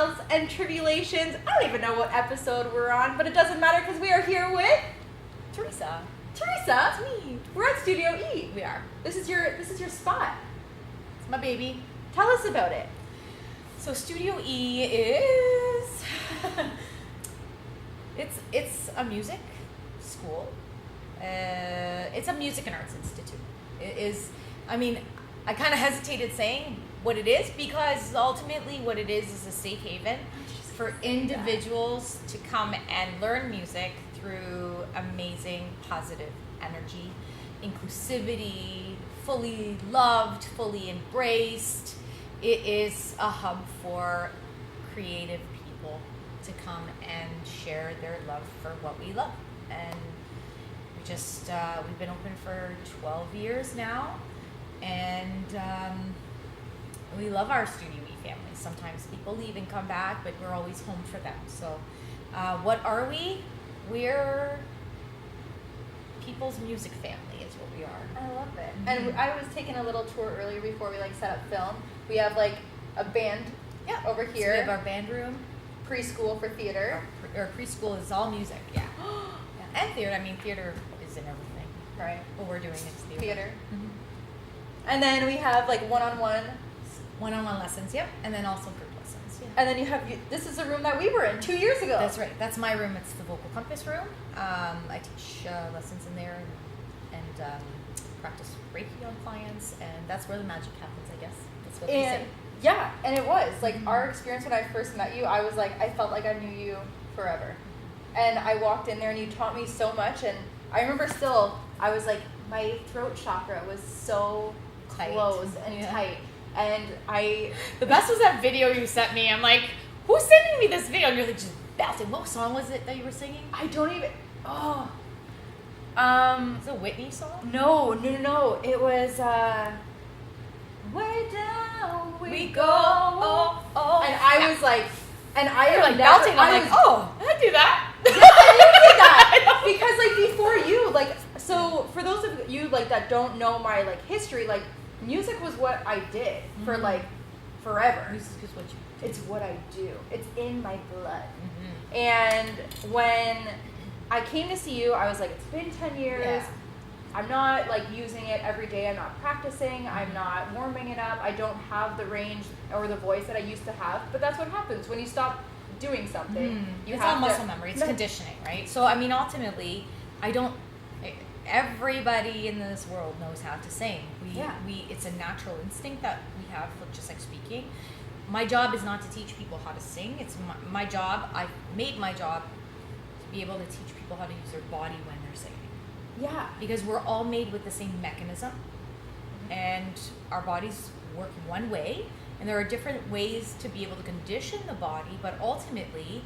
trials and tribulations. I don't even know what episode we're on, but it doesn't matter because we are here with Teresa. Teresa. It's me. We're at Studio E. We are. This is your spot. It's my baby. Tell us about it. So Studio E is it's a music school. It's a music and arts institute. It is. I mean, I kind of hesitated saying what it is because ultimately what it is a safe haven for individuals to come and learn music through amazing positive energy, inclusivity, fully loved, fully embraced. It is a hub for creative people to come and share their love for what we love. And we just, we've been open for 12 years now. And we love our Studio E family. Sometimes people leave and come back, but we're always home for them. So what are we? We're people's music family is what we are. I love it. Mm-hmm. And I was taking a little tour earlier before we set up film. We have a band over here. So we have our band room. Preschool for theater. Our preschool is all music, yeah. And theater. I mean, theater is in everything. Right. What we're doing is Theater. Mm-hmm. And then we have one-on-one lessons, yep. And then also group lessons, yeah. And then you have, this is a room that we were in 2 years ago. That's right. That's my room. It's the vocal compass room. I teach lessons in there and practice Reiki on clients, and that's where the magic happens, I guess. That's what they say. Yeah, and it was. Our experience when I first met you, I felt like I knew you forever. And I walked in there and you taught me so much, and I remember still, I was my throat chakra was so close and tight. And the best was that video you sent me. I'm like, who's sending me this video? And you're just belting. What song was it that you were singing? I don't even, Is it a Whitney song? No. It was, way down we go. Oh. And I was and I You're had belting. I'm was, I do that. Yes, I did that. Because before you, so for those of you that don't know my history, music was what I did for forever. Music is what you do. It's what I do. It's in my blood. Mm-hmm. And when I came to see you, I was it's been 10 years. Yeah. I'm not using it every day. I'm not practicing. I'm not warming it up. I don't have the range or the voice that I used to have. But that's what happens when you stop doing something. It's all muscle memory. It's conditioning, right? So I mean, ultimately, everybody in this world knows how to sing. It's a natural instinct that we have, just like speaking. My job is not to teach people how to sing. It's my job. I made my job to be able to teach people how to use their body when they're singing. Yeah. Because we're all made with the same mechanism, and our bodies work one way, and there are different ways to be able to condition the body, but ultimately,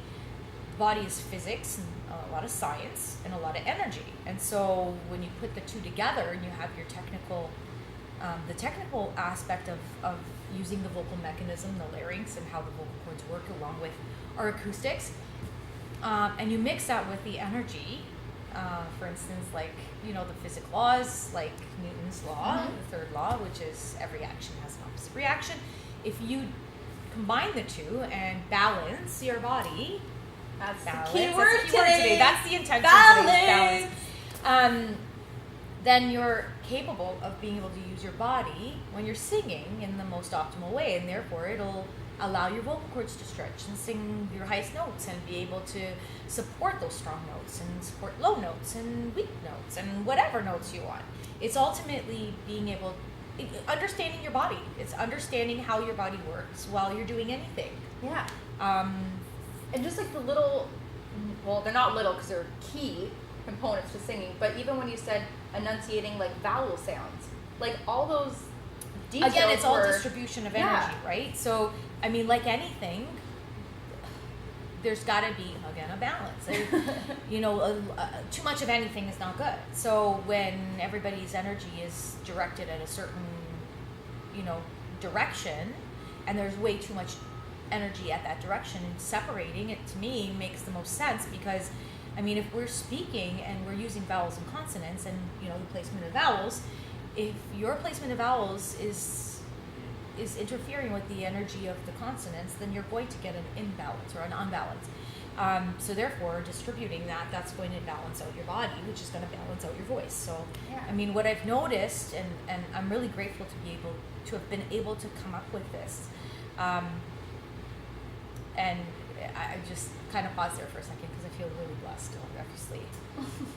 the body is physics and a lot of science and a lot of energy. And so when you put the two together and you have your the technical aspect of using the vocal mechanism, the larynx, and how the vocal cords work along with our acoustics, and you mix that with the energy, for instance, the physics laws, like Newton's law, the third law, which is every action has an opposite reaction. If you combine the two and balance your body, that's balance, the key that's word the key word today. That's the intention balance. Today, balance. Then you're capable of being able to use your body when you're singing in the most optimal way, and therefore it'll allow your vocal cords to stretch and sing your highest notes and be able to support those strong notes and support low notes and weak notes and whatever notes you want. It's ultimately being able, understanding your body. It's understanding how your body works while you're doing anything. Yeah. And just the little, well, they're not little because they're key components to singing, but even when you said enunciating vowel sounds, all those details. Again, it's all distribution of energy, right? So, I mean, like anything, there's got to be, again, a balance. Too much of anything is not good. So when everybody's energy is directed at a certain, direction, and there's way too much energy at that direction, and separating it, to me, makes the most sense because, I mean, if we're speaking and we're using vowels and consonants and, the placement of vowels, if your placement of vowels is is interfering with the energy of the consonants, then you're going to get an imbalance or an unbalance. So therefore, distributing that's going to balance out your body, which is going to balance out your voice. So, Yeah. I mean, what I've noticed, and I'm really grateful to have been able to come up with this. And I just kind of pause there for a second because I feel really blessed, obviously,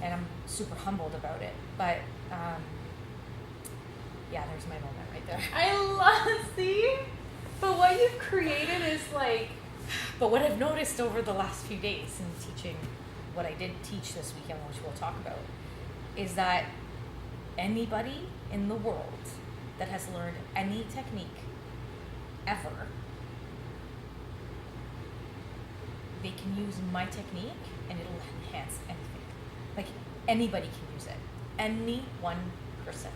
and I'm super humbled about it. But yeah, there's my moment right there. I love, see? But what you've created is like... But what I've noticed over the last few days in teaching what I did teach this weekend, which we'll talk about, is that anybody in the world that has learned any technique ever, they can use my technique and it'll enhance anything. Like, anybody can use it. Any one person.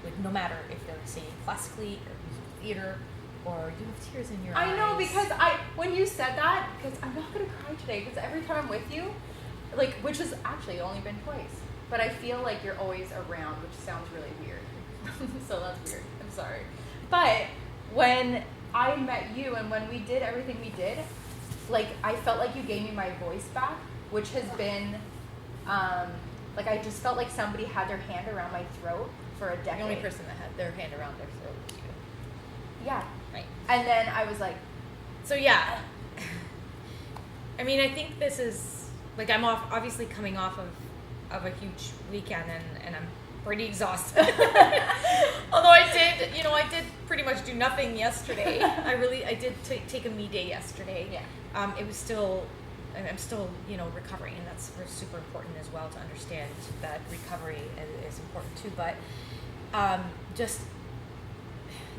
Like, no matter if they're singing classically or musical theater, or you have tears in your eyes. I know, because when you said that, because I'm not going to cry today, because every time I'm with you, like, which has actually only been twice, but I feel like you're always around, which sounds really weird. So that's weird. I'm sorry. But when I met you and when we did everything we did, like, I felt like you gave me my voice back, which has been, like, I just felt like somebody had their hand around my throat for a decade. The only person that had their hand around their throat was you. Yeah. Right. And then I was like, so yeah. I mean, I think this is, like, I'm obviously coming off of a huge weekend and I'm pretty exhausted. Although I did pretty much do nothing yesterday. I did take a me day yesterday. yeah. It was still, and I'm still, recovering, and that's super important as well to understand that recovery is important too. But just,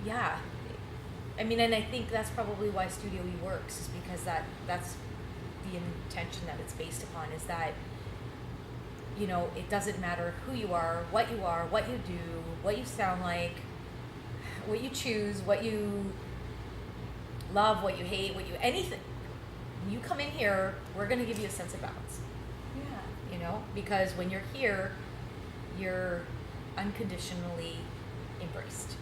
yeah. I mean, and I think that's probably why Studio E works, is because that's the intention that it's based upon, is that, it doesn't matter who you are, what you do, what you sound like, what you choose, what you love, what you hate, anything. When you come in here, we're going to give you a sense of balance. Yeah. Because when you're here, you're unconditionally embraced.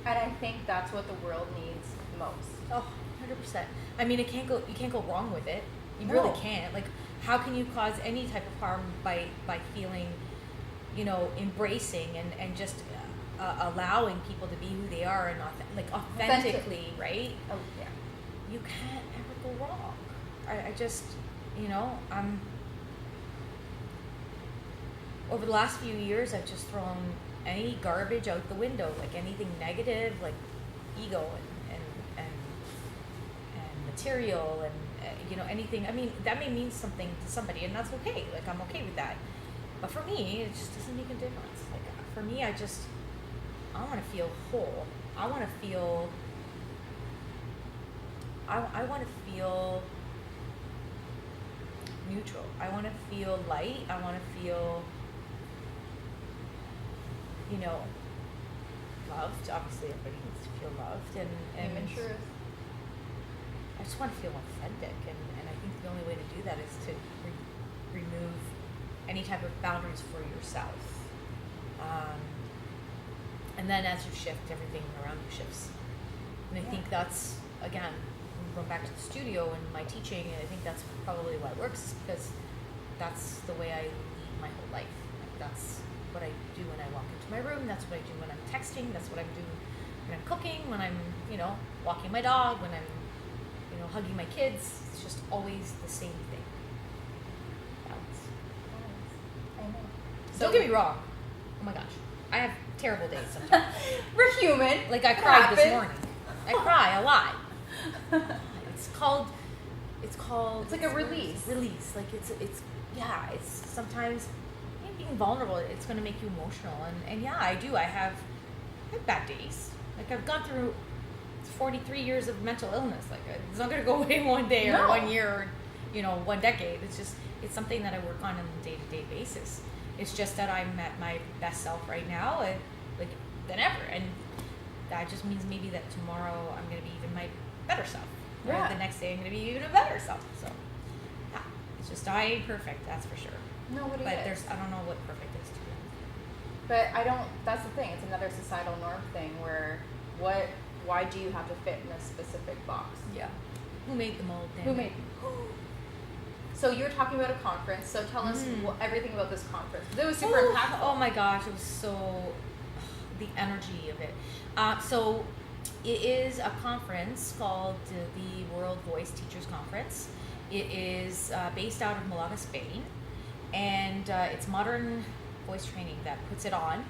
And I think that's what the world needs most. Oh, 100%. I mean, you can't go wrong with it. You No. really can't. Like, how can you cause any type of harm by feeling, embracing and just allowing people to be who they are and authentically, right? Oh, yeah. You can't ever go wrong. I just, over the last few years, I've just thrown any garbage out the window, like anything negative, like ego and material and anything. I mean, that may mean something to somebody, and that's okay. Like, I'm okay with that. But for me, it just doesn't make a difference. Like, for me, I want to feel whole. I want to feel. I want to feel neutral. I want to feel light. I want to feel, loved. Obviously, everybody needs to feel loved, and Human truth. I just want to feel authentic, and I think the only way to do that is to remove any type of boundaries for yourself. And then as you shift, everything around you shifts. And I think that's, again, going back to the studio and my teaching, and I think that's probably why it works, is because that's the way I lead my whole life. Like, that's what I do when I walk into my room, that's what I do when I'm texting, that's what I do when I'm cooking, when I'm, walking my dog, when I'm, hugging my kids. It's just always the same thing. Balance. I know. Don't get me wrong. Oh my gosh. I have terrible days sometimes. We're human. Like, I It cried this happens. morning. I cry a lot. It's called It's like a release. Release. Like, it's sometimes being vulnerable, it's going to make you emotional. And yeah, I do. I have bad days. Like, I've gone through 43 years of mental illness. Like, it's not going to go away one day or No. 1 year or, 1 decade. It's something that I work on a day-to-day basis. It's just that I'm at my best self right now, than ever. And that just means maybe that tomorrow I'm going to be even my better self. Or Yeah. the next day I'm going to be even a better self. So, yeah. It's just, I ain't perfect, that's for sure. Nobody But is. I don't know what perfect is to But that's the thing. It's another societal norm thing where what why do you have to fit in a specific box? Yeah. Who made the mold? Who made? So you're talking about a conference. So tell us everything about this conference. 'Cause it was super impactful. Oh my gosh, it was so the energy of it. So it is a conference called the World Voice Teachers Conference. It is based out of Malaga, Spain, and it's modern voice training that puts it on.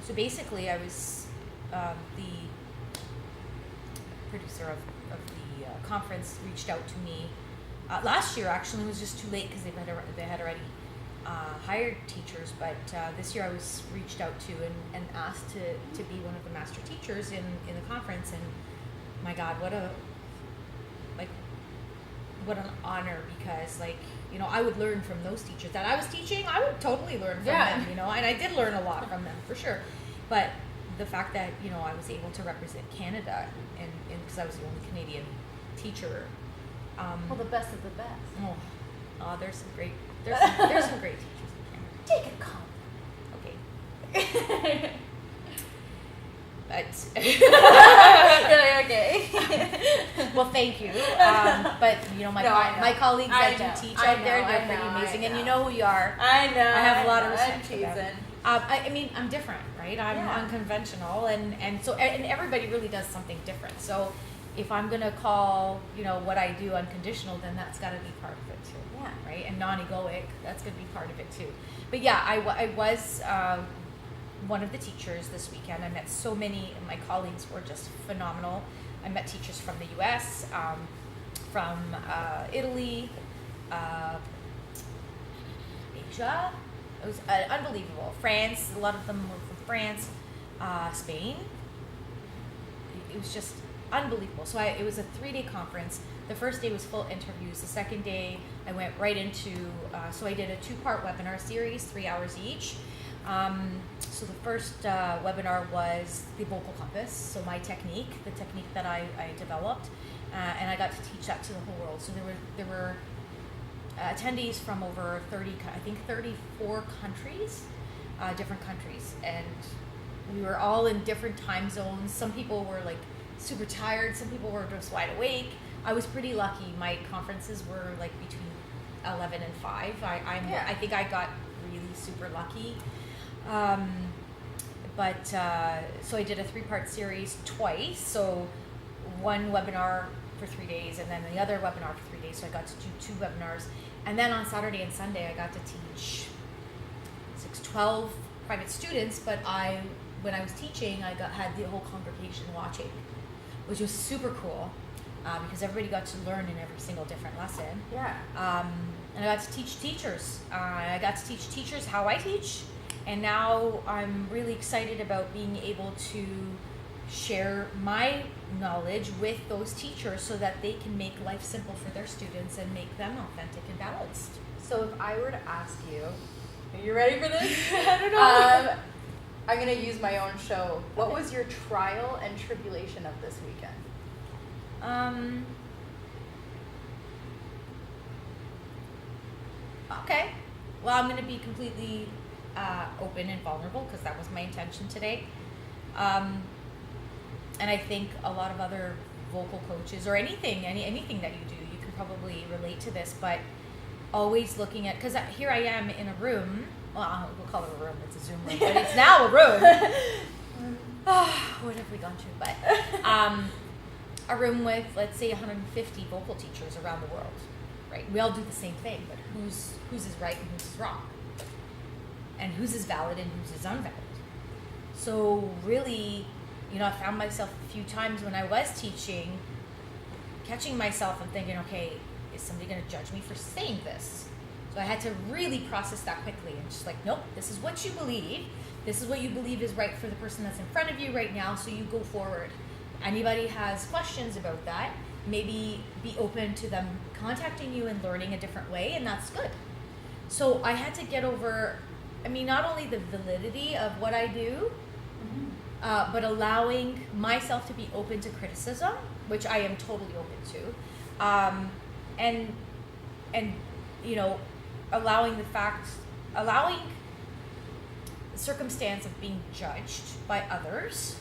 So basically, I was the producer of the conference reached out to me last year. Actually, it was just too late because they had already hired teachers, but this year I was reached out to and asked to be one of the master teachers in the conference. And my God, what an honor, because I would learn from those teachers that I was teaching. I would totally learn from them, and I did learn a lot from them for sure. But the fact that I was able to represent Canada and because I was the only Canadian teacher. Well, the best of the best. There's some great teachers in Canada. Take a compliment. Okay. But Okay. well, thank you. But my colleagues that do teach out there, they're pretty amazing, and you know who you are. I know. I have a lot of respect for them. them. I mean, I'm different, right? I'm unconventional, and everybody really does something different. So if I'm gonna call what I do unconditional, then that's got to be part of it too. Yeah. Right. And non-egoic, that's gonna be part of it too. But yeah, I was one of the teachers this weekend. I met so many, and my colleagues were just phenomenal. I met teachers from the U.S., from Italy, Asia. It was unbelievable. France, a lot of them were from France, Spain. It was just unbelievable. So it was a 3-day conference. The first day was full interviews. The second day, I went right into, so I did a 2-part webinar series, 3 hours each. So the first webinar was the vocal compass, so my technique, the technique that I developed, and I got to teach that to the whole world. So there were attendees from over 34 countries, different countries, and we were all in different time zones. Some people were super tired, some people were just wide awake. I was pretty lucky. My conferences were between 11 and 5. I think I got really super lucky. So I did a 3-part series twice. So one webinar for 3 days, and then the other webinar for 3 days. So I got to do 2 webinars. And then on Saturday and Sunday, I got to teach 12 private students. But when I was teaching, had the whole congregation watching, which was super cool, because everybody got to learn in every single different lesson. Yeah. And I got to teach teachers. I got to teach teachers how I teach. And now I'm really excited about being able to share my knowledge with those teachers so that they can make life simple for their students and make them authentic and balanced. So if I were to ask you, are you ready for this? I don't know. I'm going to use my own show. What was your trial and tribulation of this weekend? Okay. Well, I'm going to be completely open and vulnerable because that was my intention today. And I think a lot of other vocal coaches or anything that you do, you can probably relate to this, but always looking at, because here I am in a room, well, we'll call it a room, it's a Zoom room, but it's now a room. What have we gone to? But a room with, let's say, 150 vocal teachers around the world, right? We all do the same thing, but whose is right and whose is wrong? And whose is valid and whose is unvalid? So really, I found myself a few times when I was teaching, catching myself and thinking, okay, is somebody going to judge me for saying this? So I had to really process that quickly and just nope, this is what you believe. This is what you believe is right for the person that's in front of you right now, so you go forward. Anybody has questions about that, maybe be open to them contacting you and learning a different way, and that's good. So I had to get over, not only the validity of what I do, but allowing myself to be open to criticism, which I am totally open to, and allowing the circumstance of being judged by others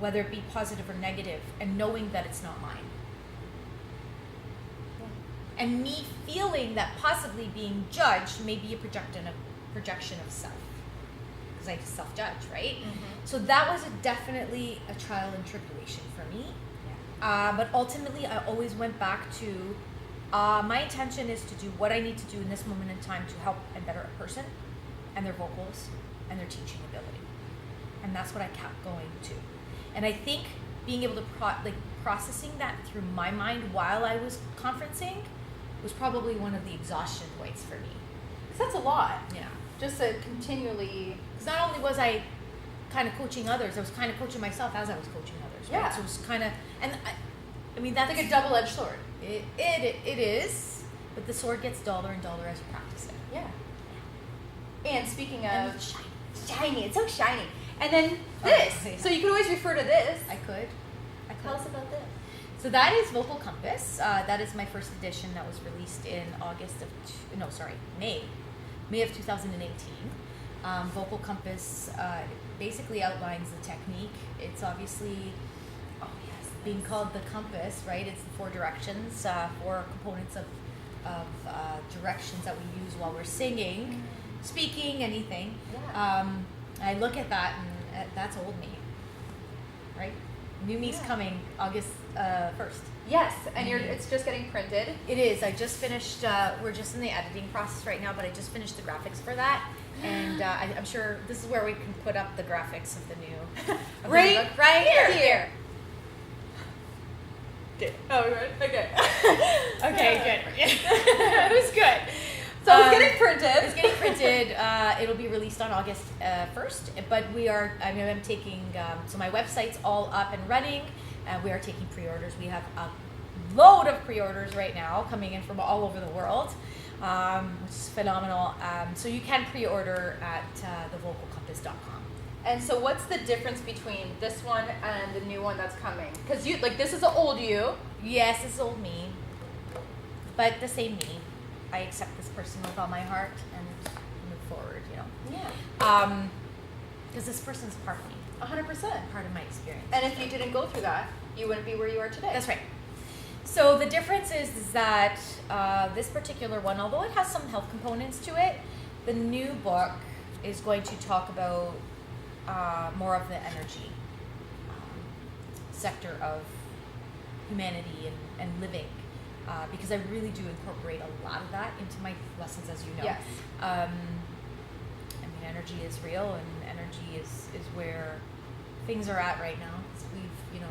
whether it be positive or negative, and knowing that it's not mine. And me feeling that possibly being judged may be a projection of self, because I self-judge, right? So that was definitely a trial and tribulation for me. But ultimately, I always went back to my intention is to do what I need to do in this moment in time to help and better a person and their vocals and their teaching ability. And that's what I kept going to. And I think being able to processing that through my mind while I was conferencing was probably one of the exhaustion points for me. Because that's a lot. Yeah. Just to continually... Because not only was I kind of coaching others, I was kind of coaching myself as I was coaching others. Right? Yeah. So it was kind of... And I mean, that's... It's like a double-edged sword. It is, but the sword gets duller and duller as you practice it. Yeah. And speaking of... And it's shiny. It's so shiny. And then this. Oh, yeah. So you can always refer to this. I could. Tell us about this. So that is Vocal Compass. That is my first edition that was released in May of 2018. Vocal Compass basically outlines the technique. It's obviously being called the compass, right? It's the 4 directions, 4 components of directions that we use while we're singing, speaking, anything. Yeah. I look at that and that's old me, right? New me's coming August 1st. Yes, and it's just getting printed. It is. I just finished, we're just in the editing process right now, but I just finished the graphics for that. And I'm sure this is where we can put up the graphics of the new Right book. Right here. Good. Oh, right. Okay. Okay, good. It was good. So it's getting printed. It's getting printed. It'll be released on August 1st. But I'm taking, so my website's all up and running. We are taking pre-orders. We have a load of pre-orders right now coming in from all over the world, which is phenomenal. So you can pre-order at thevocalcompass.com. And so what's the difference between this one and the new one that's coming? Because this is an old you. Yes, it's old me, but the same me. I accept this person with all my heart and move forward, Yeah. Because this person's part of me. 100%. Part of my experience. And if you didn't go through that, you wouldn't be where you are today. That's right. So the difference is that this particular one, although it has some health components to it, the new book is going to talk about more of the energy sector of humanity and living, because I really do incorporate a lot of that into my lessons, as you know. Yes. I mean, energy is real, and energy is where things are at right now. We've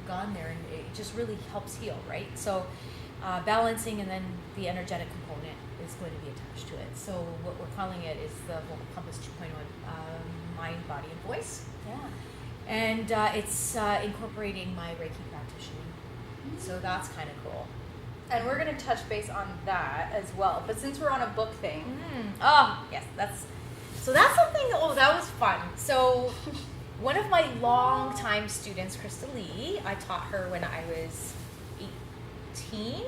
gone there, and it just really helps heal, right? So balancing, and then the energetic component is going to be attached to it. So what we're calling it is the Vocal Compass 2.0, mind, body, and voice. Yeah. And it's incorporating my Reiki Practitioner. So that's kind of cool. And we're going to touch base on that as well. But since we're on a book thing. Oh, yes, that's something, that was fun. So one of my longtime students, Krista Lee, I taught her when I was 18.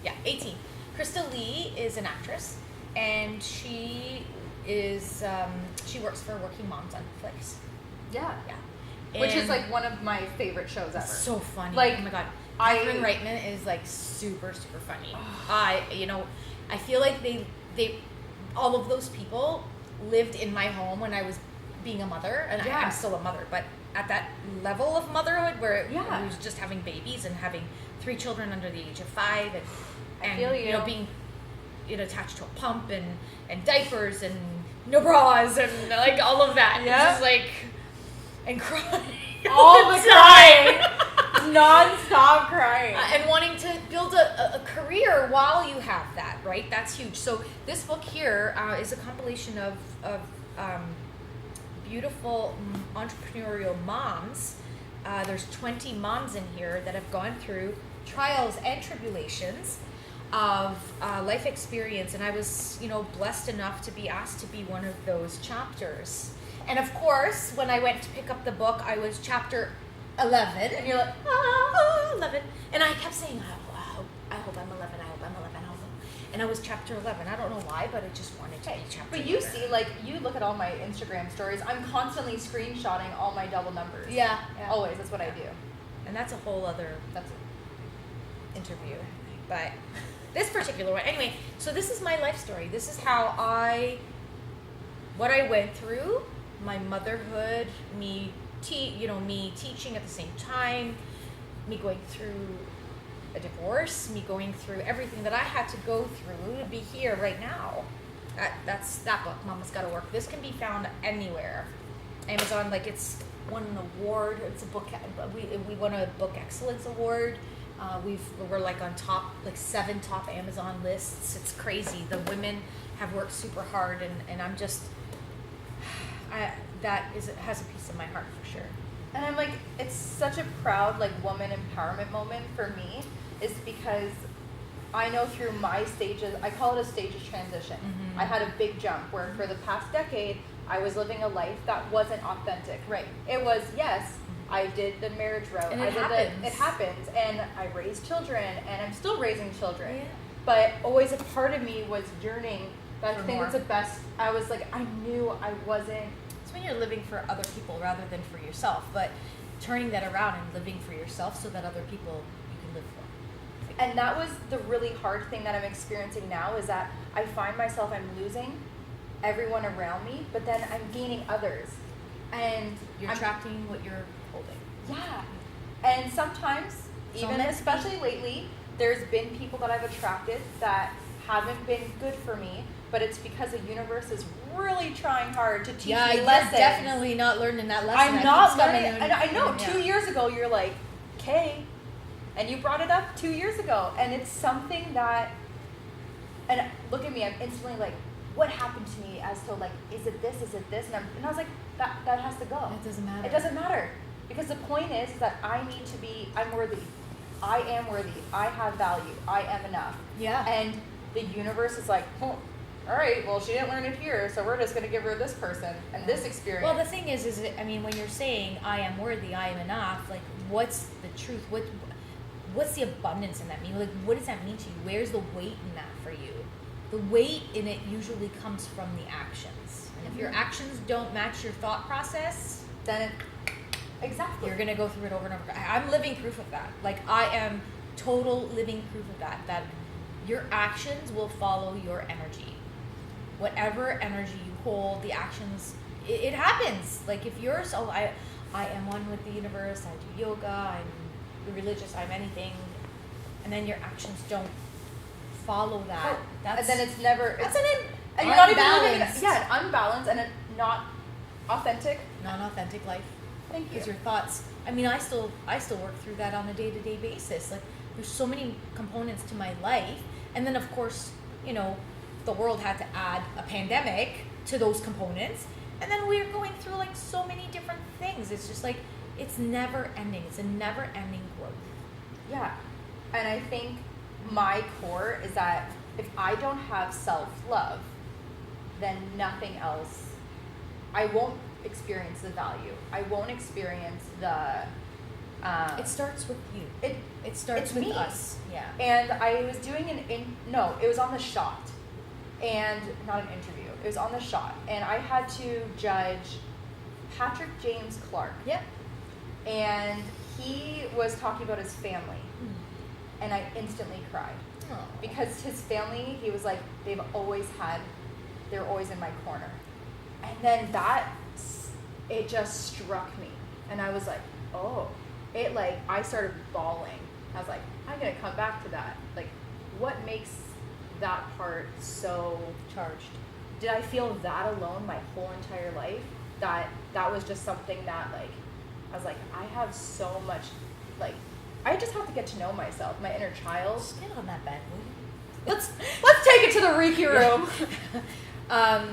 Yeah, 18. Krista Lee is an actress, and she is, she works for Working Moms on Netflix. Yeah. Yeah. Which is And like one of my favorite shows ever. so funny. Like, oh my God. Catherine Reitman is like super, super funny. I feel like they all of those people lived in my home when I was being a mother, and I'm still a mother, but at that level of motherhood where it was just having babies and having 3 children under the age of 5, and feel you. Being attached to a pump and diapers and no bras and like all of that. Yeah. It's just like, and crying all the time. Non-stop crying. And wanting to build a career while you have that, right? That's huge. So this book here is a compilation of beautiful entrepreneurial moms. There's 20 moms in here that have gone through trials and tribulations of life experience, and I was, blessed enough to be asked to be one of those chapters. And of course, when I went to pick up the book, I was chapter 11, and you're like, 11, and I kept saying, I hope I'm 11, I hope I'm 11, I hope I'm. and I was chapter 11. I don't know why, but I just wanted to be chapter But you 11. see, like, you look at all my Instagram stories, I'm constantly screenshotting all my double numbers. Yeah. Always, that's what I do. And that's a whole other interview. But this particular one, anyway, so this is my life story. This is how what I went through, my motherhood, me teaching at the same time, me going through a divorce, me going through everything that I had to go through to be here right now. That's that book, Mama's Gotta Work. This can be found anywhere. Amazon, like, it's won an award. It's a book. We won a book excellence award. We're like on top, like 7 top Amazon lists. It's crazy. The women have worked super hard, and I'm just, it has a piece of my heart for sure. And I'm like, it's such a proud, like, woman empowerment moment for me, is because I know through my stages, I call it a stage of transition. Mm-hmm. I had a big jump where for the past decade, I was living a life that wasn't authentic. Right. It was, yes, I did the marriage route. And it happens. It happens. And I raised children, and I'm still raising children. Yeah. But always a part of me was yearning. I For think more. it's the best. I was like, I knew I wasn't. It's when you're living for other people rather than for yourself, but turning that around and living for yourself so that other people you can live for. And that was the really hard thing that I'm experiencing now, is that I find myself, I'm losing everyone around me, but then I'm gaining others. And You're attracting what you're holding. yeah. And sometimes, So even meant to especially lately, there's been people that I've attracted that haven't been good for me, but it's because the universe is really trying hard to teach me You're lessons. definitely not learning that lesson. I'm that not keeps coming learning, in. and I know Yeah. 2 years ago you're like, okay, and you brought it up 2 years ago, and it's something that, and look at me, I'm instantly like, what happened to me as to, like, is it this, and I was like, that has to go. It doesn't matter. It doesn't matter, because the point is that I'm worthy, I am worthy, I have value, I am enough. Yeah. And the universe is like, oh, all right, well, she didn't learn it here, so we're just going to give her this person and this experience. Well, the thing is when you're saying I am worthy, I am enough, like, what's the truth? What's the abundance in that mean? Like, what does that mean to you? Where's the weight in that for you? The weight in it usually comes from the actions. And if your actions don't match your thought process, then exactly. you're going to go through it over and over. I'm living proof of that. Like, I am total living proof of that your actions will follow your energy. Whatever energy you hold, the actions, it happens. Like, if you're I am one with the universe, I do yoga, I'm religious, I'm anything, and then your actions don't follow that. And then it's never. And you're unbalanced. not even living. Yeah, unbalanced and a not authentic. Non-authentic life. Thank you. Because your thoughts. I mean, I still work through that on a day-to-day basis. Like, there's so many components to my life, and then of course, the world had to add a pandemic to those components, and then we're going through like so many different things. It's just like, it's never ending. It's a never ending growth. Yeah, and I think my core is that if I don't have self-love, then nothing else. I won't experience the value. I won't experience the. It starts with you. It starts it's with me. us. Yeah. And I was doing it was on The Shot, and not an interview. It was on The Shot, and I had to judge Patrick James Clark. Yep. And he was talking about his family, and I instantly cried. Oh. Because his family, he was like, they're always in my corner. And then it just struck me. And I was like, oh, I started bawling. I was like, I'm going to come back to that. Like, what makes that part so Charged. Did I feel that alone my whole entire life? That was just something that, like, I was like, I have so much, like, I just have to get to know myself, my inner child. Just get on that bed, will you? Let's take it to the Reiki room. I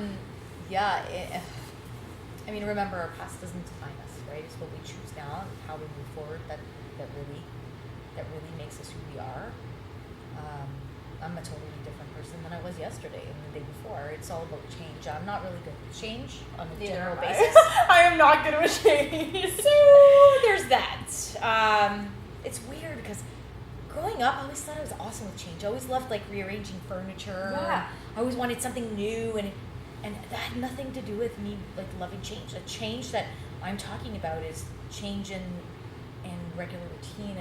mean, remember, our past doesn't define us, right? It's what we choose now and how we move forward that really makes us who we are. I'm a totally different person than I was yesterday and the day before. It's all about change. I'm not really good with change on a general basis. I am not good with change. So there's that. It's weird because growing up, I always thought I was awesome with change. I always loved like rearranging furniture. Yeah. I always wanted something new, and that had nothing to do with me like loving change. The change that I'm talking about is change in regular routine,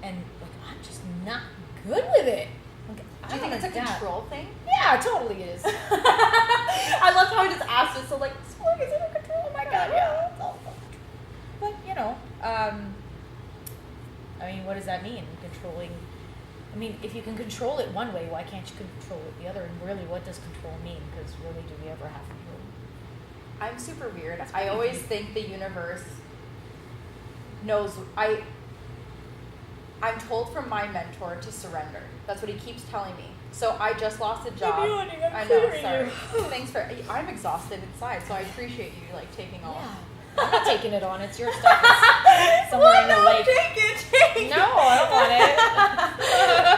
and like I'm just not good with it. Like, Do you think it's a control thing? Yeah, totally it is. I love how I just asked it. So like, this work is under control. Oh my god, yeah. It's all about control. But you know, I mean, what does that mean? Controlling. I mean, if you can control it one way, why can't you control it the other? And really, what does control mean? Because really, do we ever have control? I'm super weird. That's I pretty always deep. think the universe knows. I'm told from my mentor to surrender. That's what he keeps telling me. So I just lost a job. I'm yawning, I'm I know. clearing Sorry. you. Thanks for. I'm exhausted inside, so I appreciate you like taking all. Yeah. I'm not taking it on. It's your stuff. It's somewhere in the lake. Take it. No, I don't want it.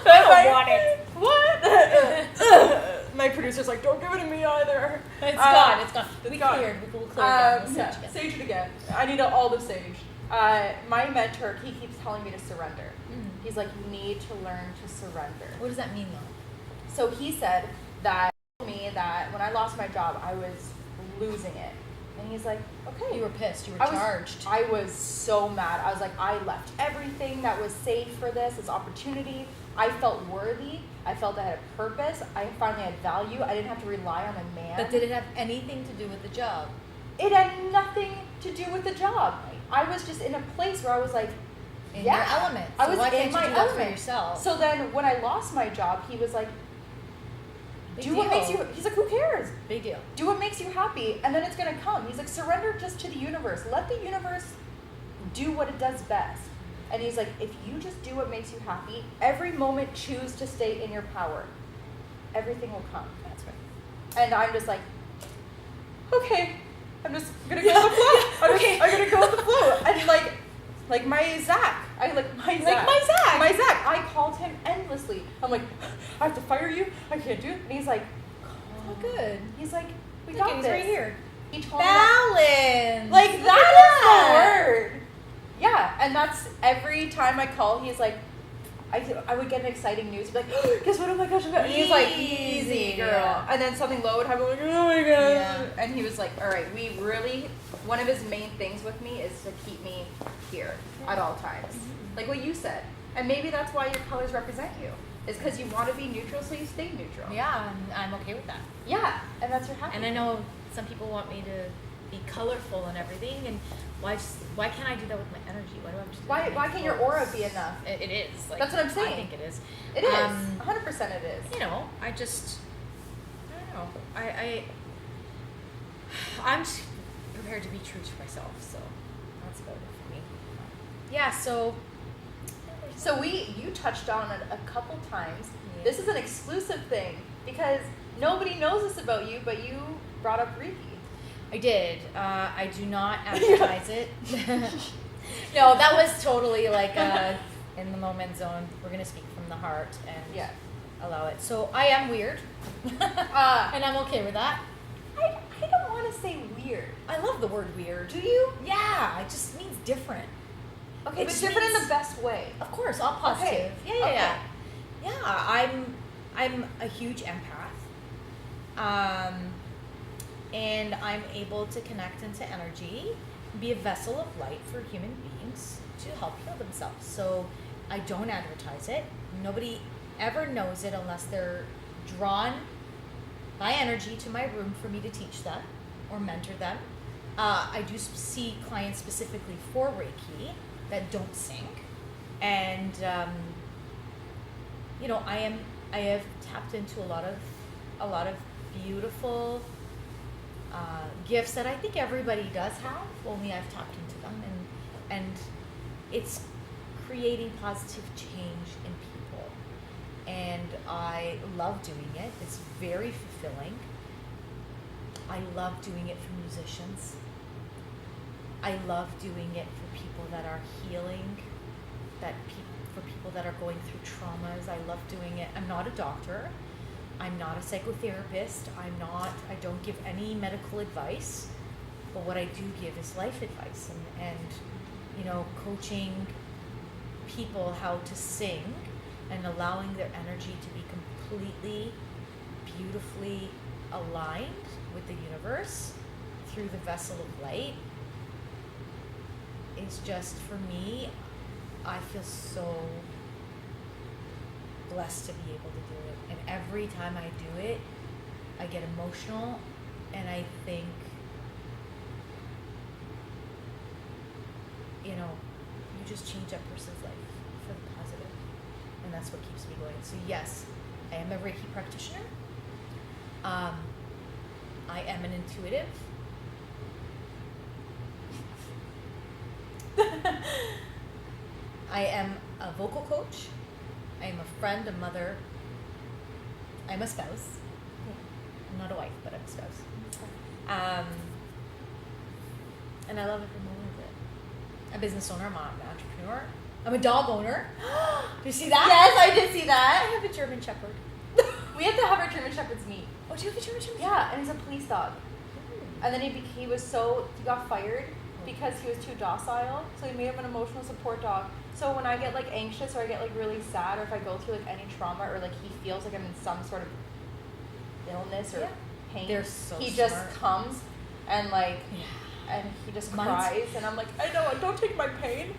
I don't want it. My producer's like, don't give it to me either. It's gone. It's gone. It's We gone. cleared. We'll clear it down. We'll Yeah, search again. sage it again. I need all the sage. My mentor, he keeps telling me to surrender. Mm. He's like, you need to learn to surrender. What does that mean, though? So he said that me that when I lost my job, I was losing it. And he's like, okay. You were pissed. You were I was- charged. I was so mad. I was like, I left everything that was safe for this opportunity. I felt worthy. I felt I had a purpose. I finally had value. I didn't have to rely on a man. But did it have anything to do with the job? It had nothing to do with the job. I was just in a place where I was like, In yeah, your element. I So was why in can't my you do that for element. yourself? So then when I lost my job, he was like, Big do what deal. makes you, he's like, who cares? Big deal. Do what makes you happy, and then it's gonna come. He's like, surrender just to the universe. Let the universe do what it does best. And he's like, if you just do what makes you happy, every moment choose to stay in your power, everything will come. That's right. And I'm just like, okay, I'm just gonna go with the flow. I'm gonna go with the flow. And like my Zach, my Zach, I called him endlessly. I'm like, I have to fire you. I can't do it. And he's like, Oh, good. he's like, we Look, got he's this. right here. He told me that, Balance. like Look that at is the word. Yeah, and that's every time I call, he's like, I would get an exciting news, be like, oh, guess what? Oh my gosh! And he's like, easy, Easy, girl. yeah. And then something low would happen. I'm like, oh my god! Yeah. And he was like, all right, we really. One of his main things with me is to keep me here at all times, like what you said. And maybe that's why your colors represent you, is because you want to be neutral, so you stay neutral. Yeah, and I'm okay with that. Yeah, and that's your happiness. And I know some people want me to be colorful and everything, and why can't I do that with my energy? Why do I have to do that with my Why can't your clothes? aura be enough? It is. Like, That's what I'm saying. I think it is. It is 100%. It is. You know, I don't know. I'm just prepared to be true to myself, so that's about it for me. Yeah, so So you touched on it a couple times. Yeah. This is an exclusive thing because nobody knows this about you, but you brought up Reiki. I did. I do not advertise it. No, that was totally like in the moment zone. We're gonna speak from the heart and Yeah. allow it. So I am weird, and I'm okay with that. I don't want to say weird. I love the word weird. Do you? Yeah, it just means different. Okay, It but just different in means- the best way. Of course, all positive. Okay. Yeah. Okay. Yeah, I'm a huge empath. And I'm able to connect into energy, be a vessel of light for human beings to help heal themselves. So I don't advertise it. Nobody ever knows it unless they're drawn by energy to my room for me to teach them or mentor them. I do see clients specifically for Reiki that don't sing, and you know, I have tapped into a lot of beautiful gifts that I think everybody does have. Only I've tapped into them, and it's creating positive change in people, and I love doing it. It's very fulfilling. I love doing it for musicians. I love doing it for people that are healing, for people that are going through traumas. I love doing it. I'm not a doctor. I'm not a psychotherapist. I don't give any medical advice. But what I do give is life advice and you know, coaching people how to sing and allowing their energy to be completely, beautifully aligned with the universe through the vessel of light is just, for me, I feel so blessed to be able to do it. And every time I do it, I get emotional and I think, you know, you just change that person's life for the positive. And that's what keeps me going. So yes, I am a Reiki practitioner. I am an intuitive. I am a vocal coach. I am a friend, a mother. I'm a spouse. I'm not a wife, but I'm a spouse. And I love every moment of it. A business owner, I'm an entrepreneur. I'm a dog owner. Do you see that? Yes, I did see that. I have a German Shepherd. We have to have our German Shepherds meet. Oh, do you have a German Shepherd? Yeah, and he's a police dog. And then he got fired because he was too docile. So he made him an emotional support dog. So when I get like anxious or I get like really sad or if I go through like any trauma or like he feels like I'm in some sort of illness or pain, They're so he smart. just comes and like and he just cries and I'm like, I know, don't take my pain.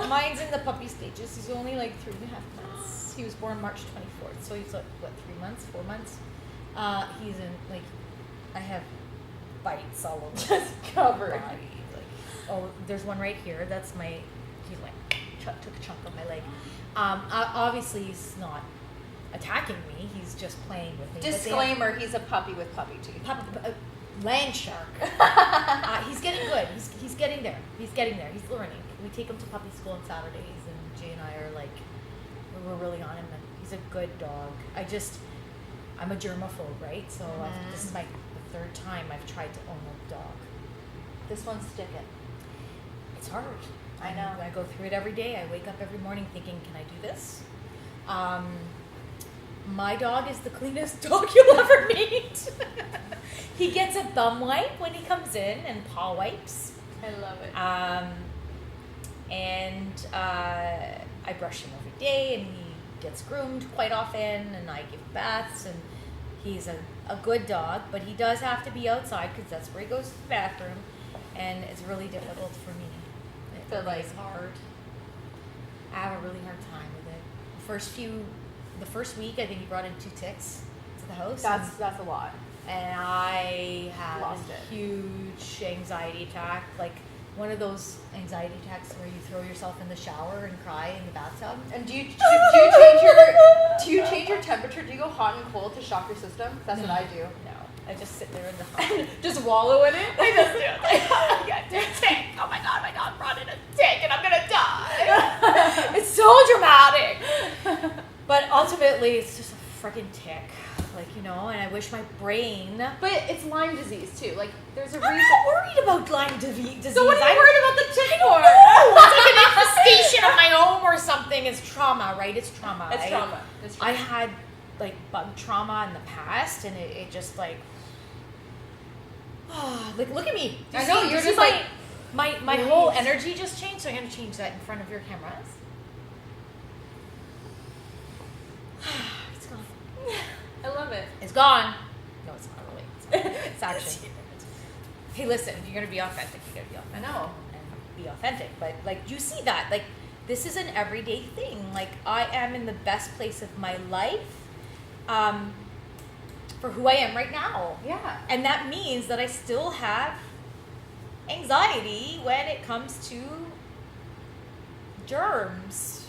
Mine's in the puppy stages. He's only like 3.5 months. He was born March 24th, so he's like, what, 3 months, 4 months? He's in, like, I have bites all over Just covered. my body. Like, oh, there's one right here. That's my, he like, took a chunk of my leg. Obviously he's not attacking me. He's just playing with me. Disclaimer, he's a puppy with puppy teeth. Land shark. He's getting good. He's getting there. He's getting there. He's learning. We take him to puppy school on Saturdays, and Jay and I are like, we're really on him, and he's a good dog. I'm a germaphobe, right? So this is the third time I've tried to own a dog. This one's sticking. It's hard. I know. I go through it every day. I wake up every morning thinking, can I do this? My dog is the cleanest dog you'll ever meet. He gets a thumb wipe when he comes in and paw wipes. I love it. And I brush him every day, and he gets groomed quite often, and I give baths, and he's a good dog, but he does have to be outside because that's where he goes to the bathroom, and it's really difficult for me. It's hard. I have a really hard time with it. The first week, I think he brought in 2 ticks to the house. That's a lot. And I had Lost a huge anxiety attack, like one of those anxiety attacks where you throw yourself in the shower and cry in the bathtub. And do you change your temperature? Do you go hot and cold to shock your system? That's what I do. No, I just sit there in the hot. Just wallow in it. I just do it. I got a tick. Oh my god, my dog brought in a tick, and I'm gonna die. It's so dramatic. But ultimately, it's just a freaking tick. Like, you know, and I wish my brain. But it's Lyme disease too. Like, there's a reason. I'm not worried about Lyme disease. So what are you worried about the tick for? It's like an infestation of my home or something. It's trauma, right? It's trauma. It's trauma. I had like bug trauma in the past, and it just like, like look at me. I know, you're just my whole energy just changed. So I'm gonna change that in front of your cameras. It's gone. I love it. It's gone. No, it's not really. It's actually. Hey, listen, you're going to be authentic. You got to be authentic. I know. And be authentic. But, like, you see that. Like, this is an everyday thing. Like, I am in the best place of my life for who I am right now. Yeah. And that means that I still have anxiety when it comes to germs.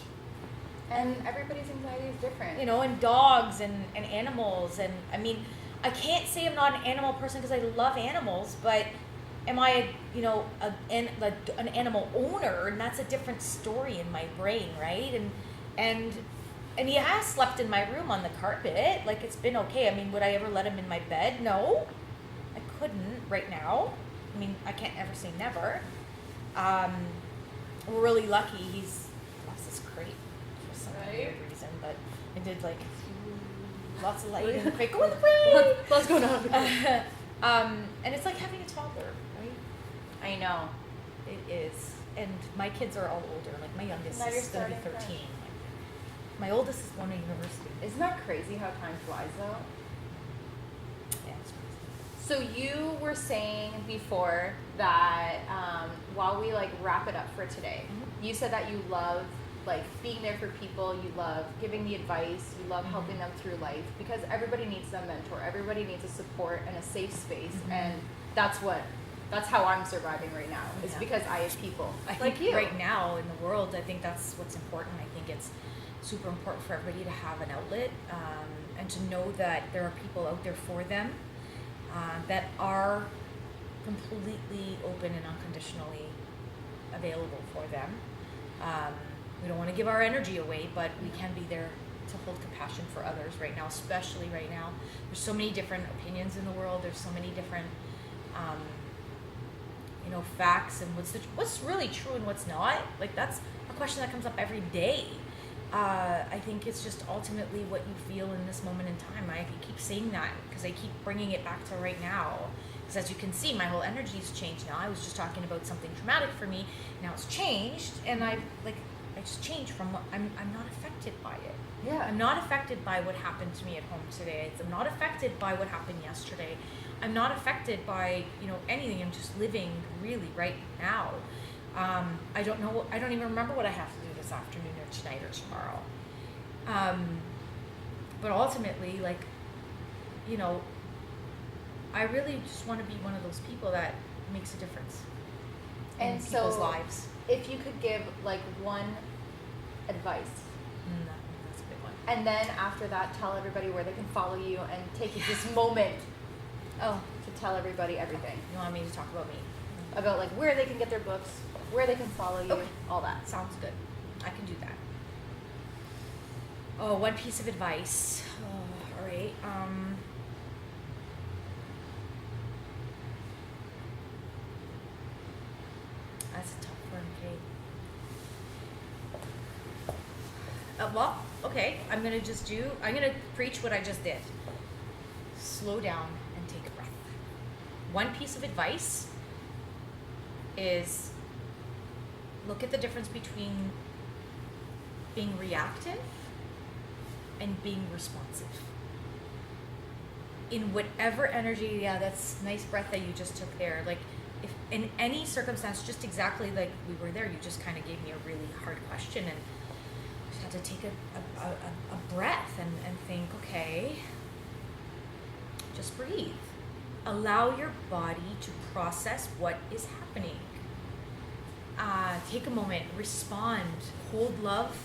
And everybody's anxiety is different. You know, and dogs and animals. And I mean, I can't say I'm not an animal person because I love animals, but am I, an animal owner? And that's a different story in my brain, right? And he has slept in my room on the carpet. Like, it's been okay. I mean, would I ever let him in my bed? No, I couldn't right now. I mean, I can't ever say never. We're really lucky. He's lost his crate. Weird reason, but I did like lots of light in the crate. Go in the crate. Let's go down. And it's like having a toddler, right? I know. It is. and my kids are all older. Like my youngest Now you're is going to be starting 13. fresh. Like, my oldest is going to university. Isn't that crazy how time flies though? Yeah, it's crazy. So you were saying before that while we like wrap it up for today, you said that you love like being there for people, you love giving the advice, you love helping them through life because everybody needs a mentor, everybody needs a support and a safe space, and that's how I'm surviving right now. Is Yeah. because I have people I like think you. right now in the world, I think that's what's important. I think it's super important for everybody to have an outlet and to know that there are people out there for them that are completely open and unconditionally available for them. We don't want to give our energy away, but we can be there to hold compassion for others right now, especially right now. There's so many different opinions in the world. There's so many different facts and what's really true and what's not. Like that's a question that comes up every day. I think it's just ultimately what you feel in this moment in time. I keep saying that because I keep bringing it back to right now. Because as you can see, my whole energy's changed now. I was just talking about something traumatic for me. Now it's changed, and I just changed from what I'm not affected by it. Yeah. I'm not affected by what happened to me at home today. I'm not affected by what happened yesterday. I'm not affected by anything. I'm just living really right now. I don't know. I don't even remember what I have to do this afternoon or tonight or tomorrow. But ultimately, I really just want to be one of those people that makes a difference in people's lives. If you could give like one advice, That's a big one. and then after that, tell everybody where they can follow you and take this moment Oh, to tell everybody everything you want me to talk about me? about like where they can get their books, where they can follow you, Okay. all that. Sounds good. I can do that. Oh, one piece of advice. Oh, all right. That's a tough one, Kate. Well, okay. I'm gonna preach what I just did. Slow down and take a breath. One piece of advice is look at the difference between being reactive and being responsive. In whatever energy, yeah, that's nice breath that you just took there. Like, if in any circumstance, just exactly like we were there, you just kind of gave me a really hard question, and I just had to take a breath and think, okay, just breathe. Allow your body to process what is happening. Take a moment, respond, hold love.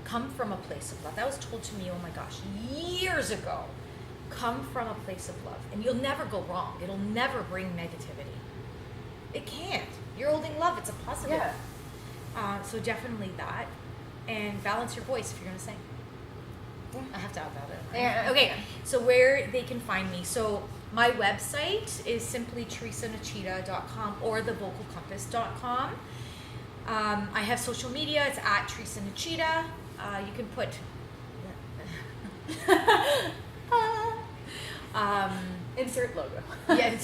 Come from a place of love. That was told to me, oh my gosh, years ago. Come from a place of love. And you'll never go wrong. It'll never bring negativity. It can't. You're holding love. It's a positive. Yeah. So definitely that. And balance your voice if you're going to sing. I have to add that in. Yeah. Okay, so where they can find me. So my website is simply teresanocita.com or thevocalcompass.com. I have social media. It's at Teresa Nocita. You can put... Insert logo. Yeah.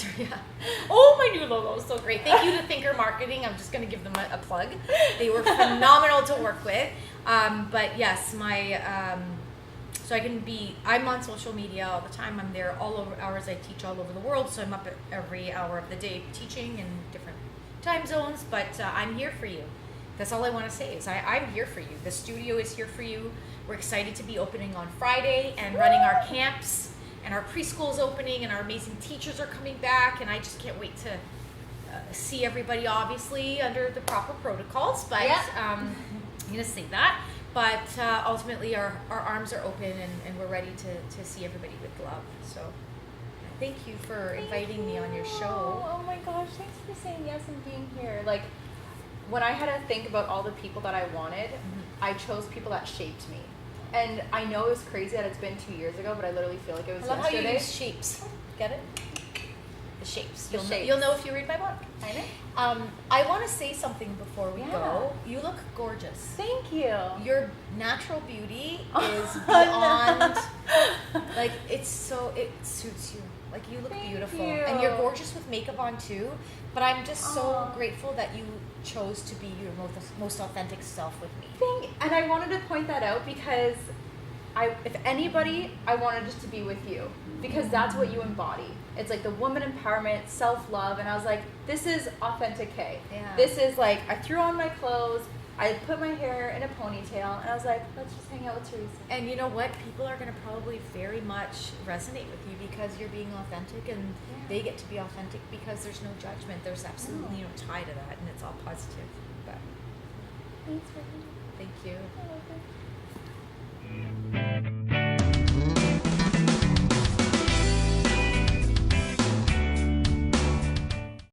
Oh, my new logo is so great. Thank you to Thinker Marketing. I'm just going to give them a plug. They were phenomenal to work with. But yes, so I'm on social media all the time. I'm there all over hours. I teach all over the world. So I'm up at every hour of the day teaching in different time zones. But I'm here for you. That's all I want to say is I'm here for you. The studio is here for you. We're excited to be opening on Friday and running our camps. And our preschool's opening, and our amazing teachers are coming back, and I just can't wait to see everybody, obviously, under the proper protocols. But I'm going to say that. But ultimately, our arms are open, and we're ready to see everybody with love. So thank you for inviting me on your show. Oh my gosh, thanks for saying yes and being here. Like, when I had to think about all the people that I wanted, I chose people that shaped me. And I know it's crazy that it's been 2 years ago, but I literally feel like it was I love how you yesterday. use shapes. Get it? the shapes. The shapes. You'll know if you read my book. I know. I want to say something before we Yeah. go. You look gorgeous. Thank you. Your natural beauty is beyond, like, it suits you. Like, you look Thank beautiful. you. And you're gorgeous with makeup on too. But I'm just so Aw. grateful that you chose to be your most authentic self with me. And I wanted to point that out because if anybody, I wanted just to be with you because that's what you embody. It's like the woman empowerment, self-love, and I was like, this is authentic Kay. Yeah. This is like, I threw on my clothes, I put my hair in a ponytail, and I was like, let's just hang out with Teresa. And you know what? People are going to probably very much resonate with you because you're being authentic, and they get to be authentic because there's no judgment. There's absolutely no tie to that, and it's all positive. But Thanks for thank you. I love it.